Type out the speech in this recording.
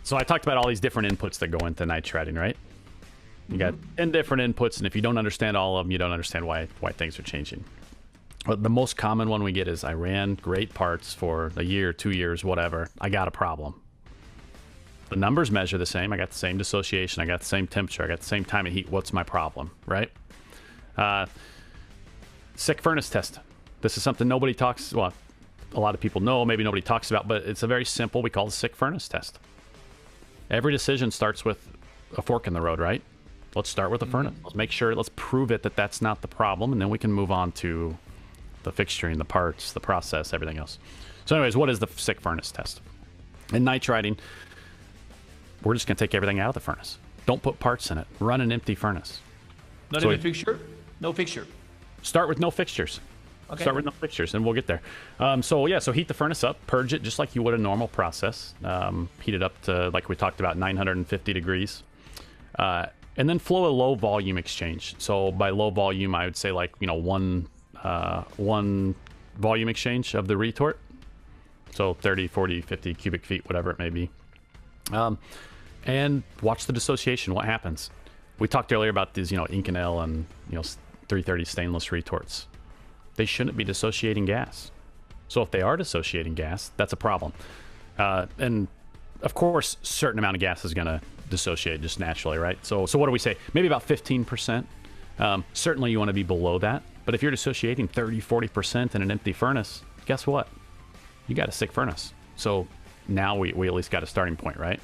So I talked about all these different inputs that go into nitriding, right? You got n different inputs, and if you don't understand all of them, you don't understand why things are changing. But the most common one we get is I ran great parts for a year, 2 years, whatever. I got a problem. The numbers measure the same. I got the same dissociation. I got the same temperature. I got the same time of heat. What's my problem, right? Sick furnace test. This is something nobody talks, well, a lot of people know, maybe nobody talks about, but it's a very simple, we call the sick furnace test. Every decision starts with a fork in the road, right? Let's start with the furnace. Let's make sure, let's prove it that that's not the problem, and then we can move on to the fixturing, the parts, the process, everything else. So anyways, what is the sick furnace test? In nitriding, we're just going to take everything out of the furnace. Don't put parts in it. Run an empty furnace. Not even fixture? No fixture. Start with no fixtures. Okay. Start with no fixtures, and we'll get there. So heat the furnace up, purge it just like you would a normal process. Heat it up to, like we talked about, 950 degrees. And then flow a low volume exchange. So by low volume, I would say one volume exchange of the retort. So 30, 40, 50 cubic feet, whatever it may be. And watch the dissociation, what happens. We talked earlier about these, Inconel and, 330 stainless retorts. They shouldn't be dissociating gas. So if they are dissociating gas, that's a problem. And of course, certain amount of gas is going to dissociate just naturally, right? So what do we say? Maybe about 15%. Certainly you want to be below that. But if you're dissociating 30, 40% in an empty furnace, guess what? You got a sick furnace. So now we at least got a starting point, right?